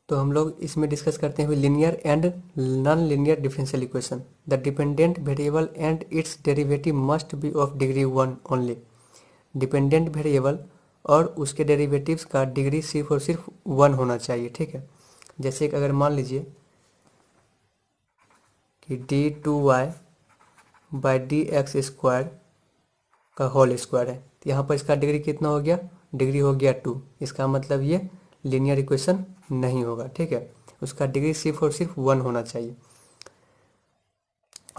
तो हम लोग इसमें डिस्कस करते हैं linear and non linear differential equation. The dependent variable and it's derivative must be of degree 1 only. Dependent variable और उसके डेरिवेटिव्स का डिग्री सिर्फ और सिर्फ 1 होना चाहिए, ठीक है। जैसे कि अगर मान लीजिए कि d2y by D x square का होल स्क्वायर है, तो यहाँ पर इसका डिग्री कितना हो गया, डिग्री हो गया 2। इसका मतलब ये लीनियर इक्वेशन नहीं होगा, ठीक है। उसका डिग्री सिर्फ और सिर्फ 1 होना चाहिए।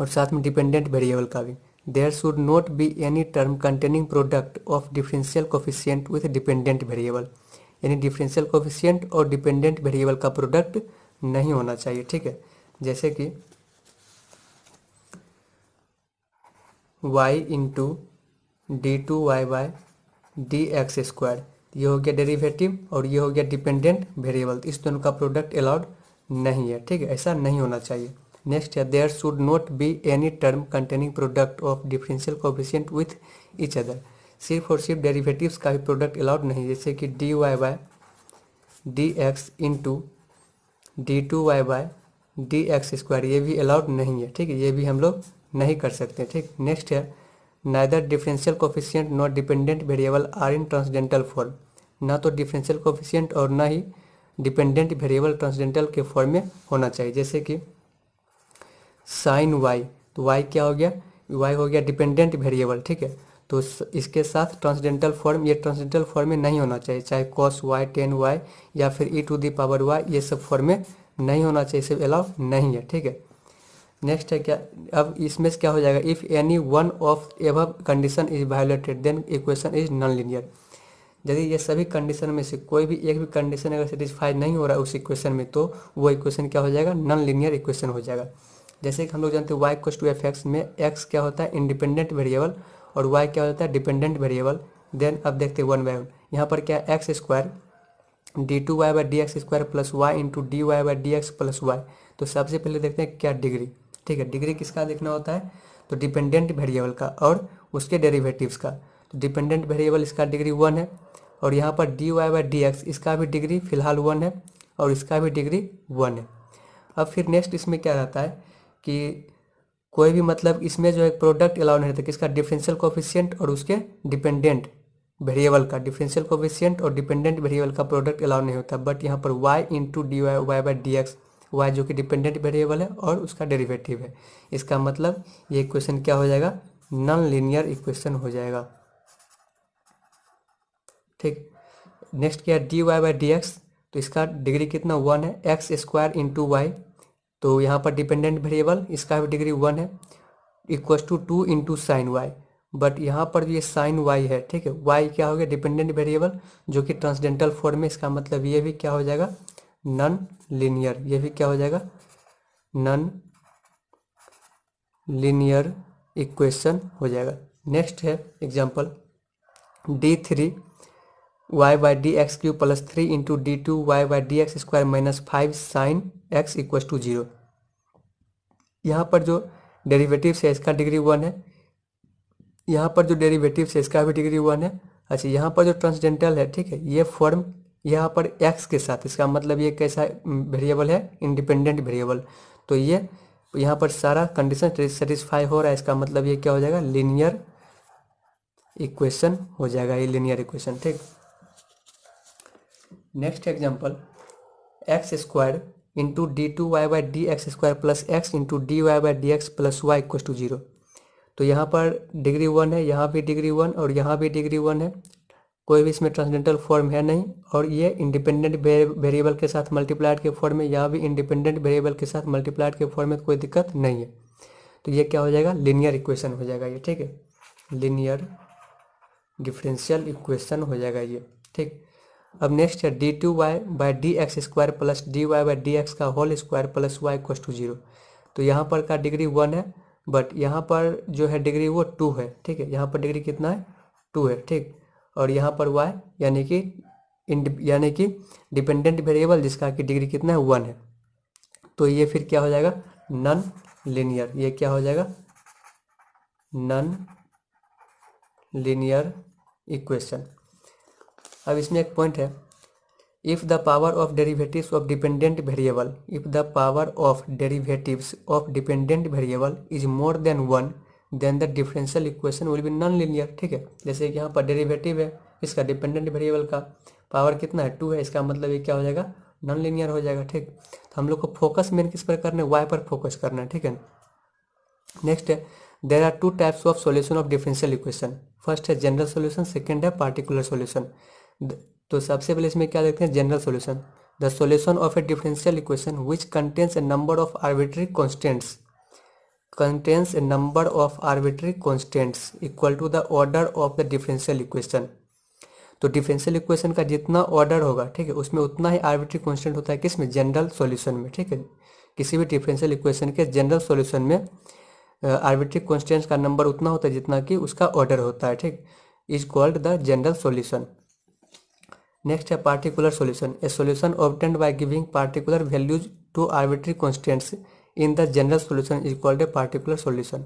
और साथ में डिपेंडेंट वेरिएबल का भी, there should not be any term containing product of differential coefficient with dependent variable. यानी डिफरेंशियल कोफिशिएंट और डिपेंडेंट वेरिएबल का प्रोडक्ट नहीं होना चाहिए, ठीक है। जैसे कि y into d two Y by D x square, ये हो गया डेरिवेटिव और ये हो गया डिपेंडेंट वेरिएबल। तो इस दोनों का प्रोडक्ट अलाउड नहीं है, ठीक है, ऐसा नहीं होना चाहिए। नेक्स्ट है there should not be any term containing product of differential coefficient with each other. सिर्फ और सिर्फ डेरिवेटिव्स का भी प्रोडक्ट अलाउड नहीं, जैसे कि d y by d x into d two y by d x square, ये भी अलाउड नहीं है, ठीक है, ये भी हम लोग नहीं कर सकते, ठीक। नेक्स्ट है neither differential coefficient not dependent variable are in transcendental form. ना तो डिफरेंशियल कोफिशिएंट और ना ही डिपेंडेंट वेरिएबल ट्रांसडेंटल के फॉर्म में होना चाहिए। जैसे कि साइन वाई, तो वाई क्या हो गया, वाई हो गया डिपेंडेंट वेरिएबल, ठीक है। तो इसके साथ ट्रांसडेंटल फॉर्म, ये ट्रांसडेंटल फॉर्म में नहीं होना चाहिए, चाहे कॉस वाई टेन वाई या फिर ई टू दी पावर वाई, ये सब फॉर्म में नहीं होना चाहिए, सब अलाउ नहीं है, ठीक है। नेक्स्ट है क्या, अब इसमें से क्या हो जाएगा, if any one of above condition is violated then equation is non linear. यदि ये सभी कंडीशन में से कोई भी एक भी कंडीशन अगर सेटिस्फाई नहीं हो रहा है उस इक्वेशन में, तो वो इक्वेशन क्या हो जाएगा, नॉन लीनियर इक्वेशन हो जाएगा। जैसे कि हम लोग जानते हैं y equals to f x में x क्या होता है, इंडिपेंडेंट वेरिएबल, और y क्या होता है, डिपेंडेंट वेरिएबल। देन अब देखते हैं वन बाय वन। यहाँ पर क्या है, x square d two Y by D x square plus y into d Y by D x plus y. तो सबसे पहले देखते हैं क्या डिग्री, ठीक है। डिग्री किसका देखना होता है, तो डिपेंडेंट वेरिएबल का और उसके डेरिवेटिव्स का। तो डिपेंडेंट वेरिएबल इसका डिग्री 1 है, और यहाँ पर d Y by D x इसका भी डिग्री फिलहाल 1 है, और इसका भी डिग्री 1 है। अब फिर नेक्स्ट इसमें क्या रहता है कि कोई भी मतलब इसमें जो है प्रोडक्ट अलाउ नहीं रहता, किसका, डिफरेंशियल कोफिशिएंट और उसके डिपेंडेंट वेरिएबल का। डिफरेंशियल कोफिशिएंट और डिपेंडेंट वेरिएबल का प्रोडक्ट अलाउ नहीं होता, बट यहाँ पर y into d y y by D x, y जो कि डिपेंडेंट वेरिएबल है और उसका डेरिवेटिव है। इसका मतलब ये इक्वेशन क्या हो जाएगा, नॉन लीनियर इक्वेशन हो जाएगा, ठीक। नेक्स्ट क्या है, d Y by D x, तो इसका डिग्री कितना 1 है, एक्स स्क्वायर इंटू वाई, तो यहाँ पर डिपेंडेंट वेरिएबल इसका भी डिग्री 1 है, equals to 2 into sine y. But यहाँ पर ये साइन वाई है, ठीक है, वाई क्या हो गया, डिपेंडेंट वेरिएबल जो कि ट्रांसडेंटल फॉर्म में, इसका मतलब ये भी क्या हो जाएगा, नॉन लीनियर, ये भी क्या हो जाएगा, नॉन लीनियर इक्वेशन हो जाएगा। नेक्स्ट है example d three y by D x cube plus 3 into d two Y by D x square minus 5 sine x equals to 0। यहाँ पर जो डेरिवेटिव है इसका डिग्री 1 है, यहाँ पर जो डेरिवेटिव है इसका भी डिग्री 1 है। अच्छा, यहाँ पर जो ट्रांसडेंटल है, ठीक है, ये फॉर्म यहाँ पर x के साथ, इसका मतलब ये कैसा वेरिएबल है, इंडिपेंडेंट वेरिएबल। तो ये यहाँ पर सारा कंडीशन सेटिस्फाई हो रहा है, इसका मतलब ये क्या हो जाएगा, लीनियर इक्वेशन हो जाएगा, ये लीनियर इक्वेशन, ठीक। Next example x square into d two Y by D x square plus x into d Y by D x plus Y equals to 0। तो यहाँ पर डिग्री 1 है, यहाँ भी डिग्री 1 और यहाँ भी डिग्री 1 है, कोई भी इसमें ट्रांसडेंटल फॉर्म है नहीं, और ये इंडिपेंडेंट वेरिएबल के साथ मल्टीप्लाइड के फॉर्म में, यहाँ भी इंडिपेंडेंट वेरिएबल के साथ मल्टीप्लाइड के फॉर्म में, कोई दिक्कत नहीं है। तो ये क्या हो जाएगा, लीनियर इक्वेशन हो जाएगा ये, ठीक है, लीनियर डिफरेंशियल इक्वेशन हो जाएगा ये, ठीक। अब नेक्स्ट है D two Y by D x square plus D Y by D X का whole square plus Y equals to 0। तो यहाँ पर का डिग्री 1 है, बट यहाँ पर जो है डिग्री वो 2 है, ठीक है, यहाँ पर डिग्री कितना है, 2 है, ठीक। और यहाँ पर y यानी कि डिपेंडेंट वेरिएबल जिसका कि डिग्री कितना है, 1 है। तो ये फिर क्या हो जाएगा, नॉन लीनियर, ये क्या हो जाएगा, नॉन लीनियर इक्वेशन। अब इसमें एक पॉइंट है if the power of derivatives of dependent variable is more than 1 then the differential equation will be non linear. ठीक है, जैसे कि यहाँ पर डेरिवेटिव है इसका डिपेंडेंट वेरिएबल का पावर कितना है 2 है, इसका मतलब ये क्या हो जाएगा नॉन लीनियर हो जाएगा। ठीक, तो हम लोग को फोकस मेन किस पर करना है, वाई पर फोकस करना है। ठीक है, नेक्स्ट है there are 2 types of solution of differential equation. First है जनरल सॉल्यूशन, सेकंड है पार्टिकुलर सॉल्यूशन। तो सबसे पहले इसमें क्या देखते हैं general solution, the solution of a differential equation which contains a number of arbitrary constants equal to the order of the differential equation. तो डिफरेंशियल इक्वेशन का जितना ऑर्डर होगा, ठीक है, उसमें उतना ही आर्बिट्री कांस्टेंट होता है किसमें, जनरल सॉल्यूशन में। ठीक है, किसी भी डिफरेंशियल इक्वेशन के जनरल सॉल्यूशन में आर्बिट्री कांस्टेंट्स का नंबर उतना होता है जितना कि उसका ऑर्डर होता है। ठीक, is called the general solution. Next है particular solution, a solution obtained by giving particular values to arbitrary constants in the general solution is called a particular solution.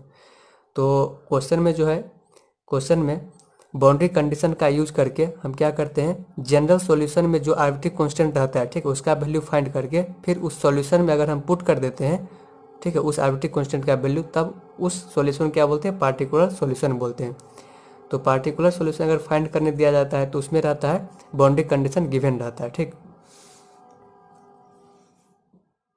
तो क्वेश्चन में जो है, क्वेश्चन में बाउंड्री कंडीशन का use करके हम क्या करते हैं, जनरल सॉल्यूशन में जो आर्बिट्री कांस्टेंट रहता है, ठीक है, उसका वैल्यू फाइंड करके फिर उस सॉल्यूशन में अगर हम पुट कर देते हैं, ठीक है, उस आर्बिट्री कांस्टेंट का वैल्यू, तब उस सॉल्यूशन क्या बोलते हैं, पार्टिकुलर सॉल्यूशन बोलते हैं। तो पार्टिकुलर सॉल्यूशन अगर फाइंड करने दिया जाता है तो उसमें रहता है बाउंड्री कंडीशन गिवन रहता है। ठीक,